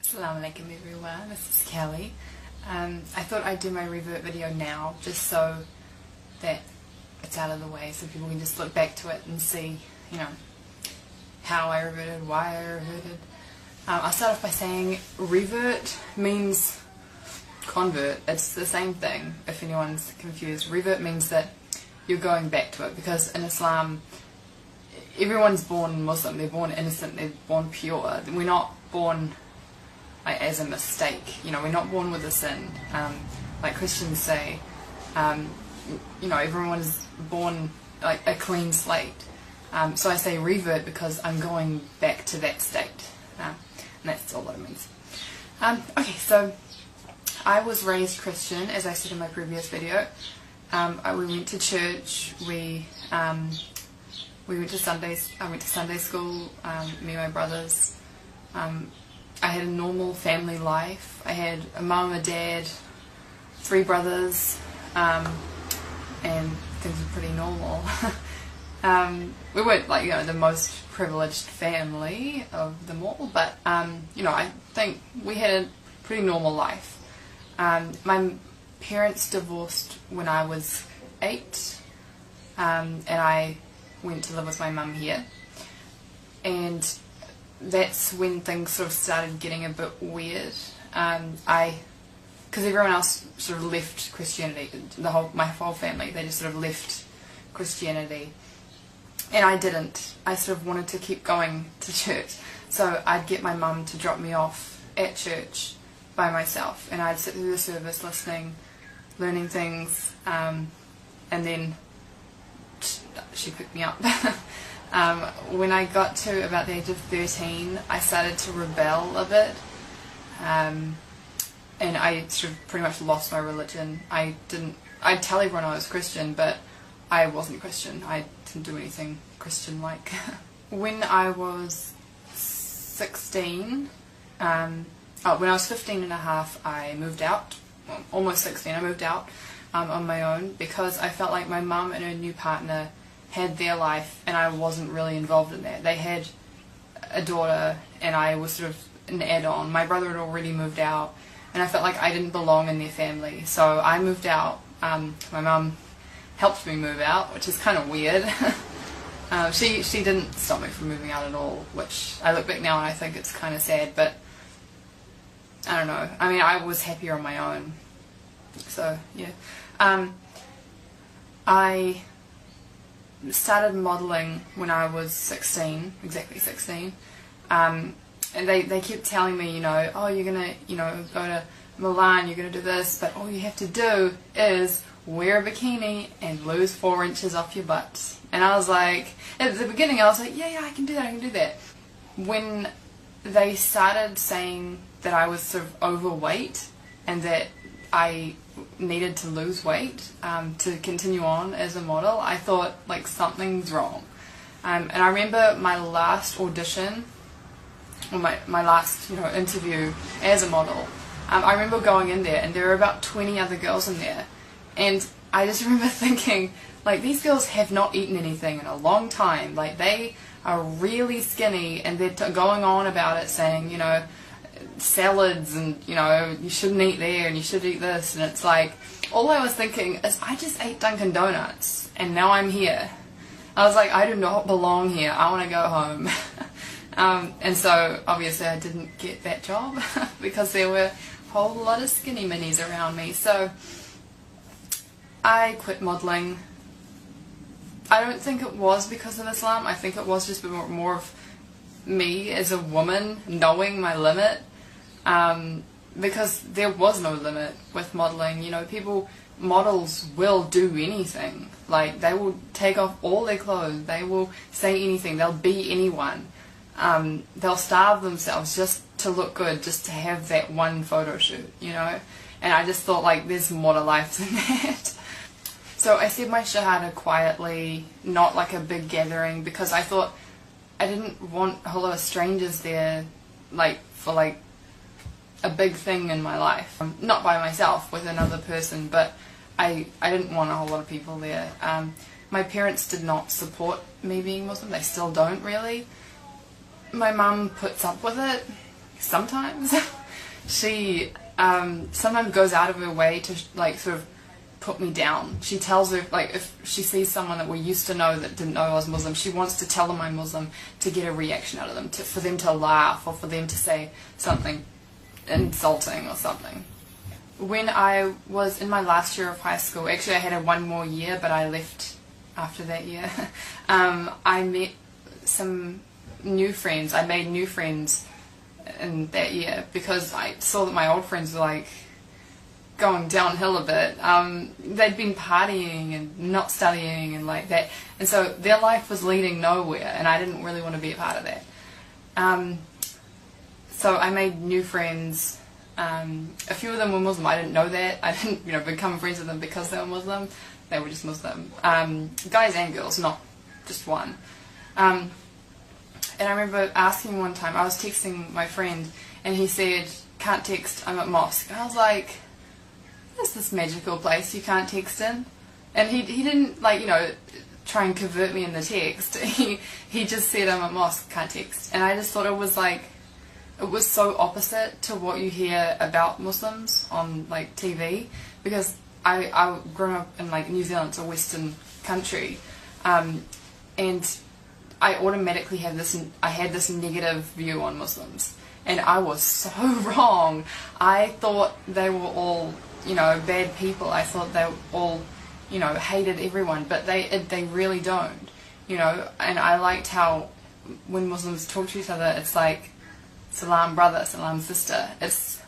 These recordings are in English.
Assalamu alaikum everyone, this is Kelly. I thought I'd do my revert video now just so that it's out of the way so people can just look back to it and see, how I reverted, why I reverted. I'll start off by saying revert means convert. It's the same thing if anyone's confused. Revert means that you're going back to it, because in Islam everyone's born Muslim, they're born innocent, they're born pure. We're not born as a mistake, we're not born with a sin, like Christians say. Everyone is born like a clean slate. So I say revert because I'm going back to that state, and that's all that it means. Okay, so I was raised Christian, as I said in my previous video. We went to church, we went to Sundays. I went to Sunday school, me and my brothers. I had a normal family life. I had a mum, a dad, 3 brothers, and things were pretty normal. We weren't the most privileged family of them all, but I think we had a pretty normal life. My parents divorced when I was 8, and I went to live with my mum here, and that's when things sort of started getting a bit weird. Because everyone else sort of left Christianity, my whole family, they just sort of left Christianity, and I didn't. I sort of wanted to keep going to church, so I'd get my mum to drop me off at church by myself, and I'd sit through the service listening, learning things, and then she picked me up. When I got to about the age of 13, I started to rebel a bit, and I sort of pretty much lost my religion. I'd tell everyone I was Christian, but I wasn't Christian. I didn't do anything Christian-like. When I was 16, when I was 15 and a half, I moved out. Well, almost 16, I moved out on my own, because I felt like my mum and her new partner had their life and I wasn't really involved in that. They had a daughter and I was sort of an add-on. My brother had already moved out and I felt like I didn't belong in their family, so I moved out. My mum helped me move out, which is kind of weird. She didn't stop me from moving out at all, which I look back now and I think it's kind of sad, but I don't know. I mean, I was happier on my own, so yeah. I started modelling when I was 16, exactly 16, and they kept telling me, oh, you're gonna, go to Milan, you're gonna do this, but all you have to do is wear a bikini and lose 4 inches off your butt. And I was like, at the beginning I was like, yeah, I can do that. When they started saying that I was sort of overweight and that I needed to lose weight to continue on as a model, I thought like something's wrong. And I remember my last audition, or my last interview as a model. I remember going in there and there were about 20 other girls in there, and I just remember thinking, like, these girls have not eaten anything in a long time. Like, they are really skinny and they're going on about it, saying salads and you shouldn't eat there and you should eat this, and it's like, all I was thinking is I just ate Dunkin' Donuts and now I'm here. I was like, I do not belong here, I want to go home. And so obviously I didn't get that job because there were a whole lot of skinny minis around me, so I quit modelling. I don't think it was because of Islam. I think it was just more of me as a woman knowing my limit, because there was no limit with modelling. Models will do anything. Like, they will take off all their clothes, they will say anything, they'll be anyone. They'll starve themselves just to look good, just to have that one photo shoot, and I just thought, like, there's more to life than that. So I said my shahada quietly, not like a big gathering, because I thought I didn't want a whole lot of strangers there, for a big thing in my life. Not by myself, with another person, but I didn't want a whole lot of people there. My parents did not support me being Muslim, they still don't really. My mum puts up with it sometimes. she sometimes goes out of her way to like sort of put me down. She tells her, like, if she sees someone that we used to know that didn't know I was Muslim, she wants to tell them I'm Muslim to get a reaction out of them, for them to laugh or for them to say something insulting or something. When I was in my last year of high school, actually I had one more year, but I left after that year, I met some new friends. I made new friends in that year because I saw that my old friends were like going downhill a bit. They'd been partying and not studying and like that, and so their life was leading nowhere, and I didn't really want to be a part of that. So I made new friends. A few of them were Muslim. I didn't know that. I didn't, become friends with them because they were Muslim. They were just Muslim. Guys and girls, not just one. And I remember asking one time, I was texting my friend, and he said, "Can't text, I'm at mosque." And I was like, "What's this magical place you can't text in?" And he didn't, like, try and convert me in the text. He just said, "I'm at mosque, can't text." And I just thought it was like, it was so opposite to what you hear about Muslims on like TV, because I grew up in like New Zealand, it's a Western country, and I automatically had this negative view on Muslims, and I was so wrong. I thought they were all bad people. I thought they all hated everyone, but they really don't, and I liked how when Muslims talk to each other, it's like salam brother, salam sister. It's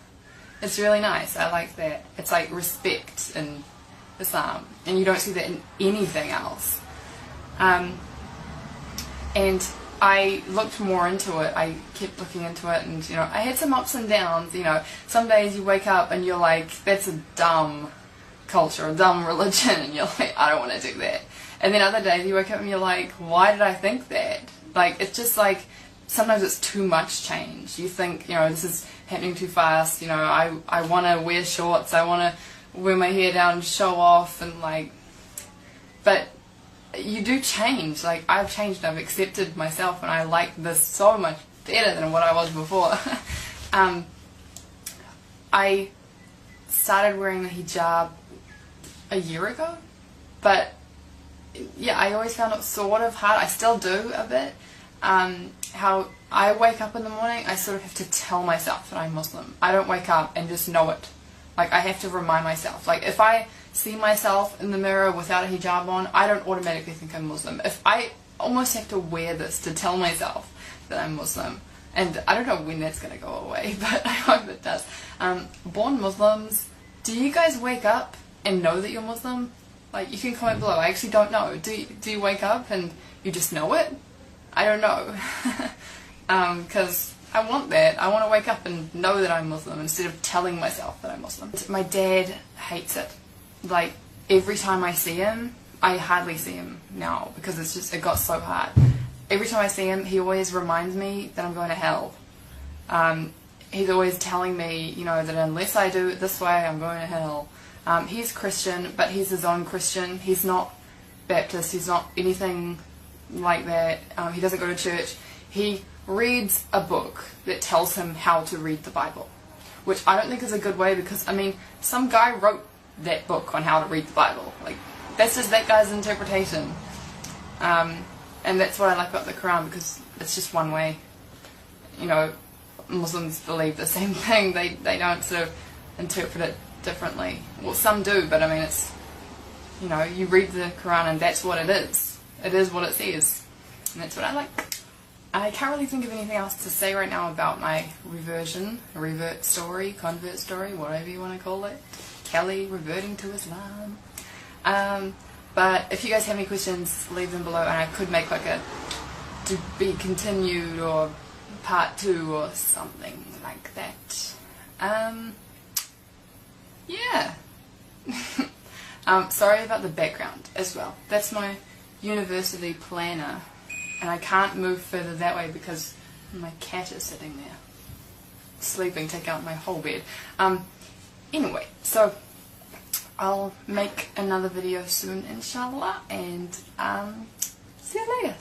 really nice. I like that. It's like respect in Islam, and you don't see that in anything else. And I looked more into it. I kept looking into it, and I had some ups and downs. Some days you wake up and you're like, that's a dumb culture, a dumb religion, and you're like, I don't want to do that. And then other days you wake up and you're like, why did I think that? Like, it's just like, sometimes it's too much change. You think, this is happening too fast. I want to wear shorts. I want to wear my hair down and show off, and like, but you do change. Like, I've changed. I've accepted myself, and I like this so much better than what I was before. I started wearing the hijab a year ago, but yeah, I always found it sort of hard. I still do a bit. How I wake up in the morning, I sort of have to tell myself that I'm Muslim. I don't wake up and just know it. Like, I have to remind myself. Like, if I see myself in the mirror without a hijab on, I don't automatically think I'm Muslim. If I almost have to wear this to tell myself that I'm Muslim. And I don't know when that's going to go away, but I hope it does. Born Muslims, do you guys wake up and know that you're Muslim? Like, you can comment below. I actually don't know. Do you wake up and you just know it? I don't know, because I want that. I want to wake up and know that I'm Muslim instead of telling myself that I'm Muslim. My dad hates it. Like, every time I see him, I hardly see him now because it got so hard. Every time I see him, he always reminds me that I'm going to hell. He's always telling me, that unless I do it this way, I'm going to hell. He's Christian, but he's his own Christian. He's not Baptist. He's not anything like that. He doesn't go to church. He reads a book that tells him how to read the Bible, which I don't think is a good way, because some guy wrote that book on how to read the Bible. Like, that's just that guy's interpretation, and that's what I like about the Quran, because it's just one way. Muslims believe the same thing. They don't sort of interpret it differently. Well, some do, but it's you read the Quran and that's what it is. It is what it says, and that's what I like. I can't really think of anything else to say right now about my convert story, whatever you want to call it. Kelly reverting to Islam. But if you guys have any questions, leave them below, and I could make like a to be continued or part 2 or something like that. Yeah. Sorry about the background as well. That's my university planner, and I can't move further that way because my cat is sitting there sleeping, take out my whole bed. Anyway, so I'll make another video soon, inshallah, and see you later.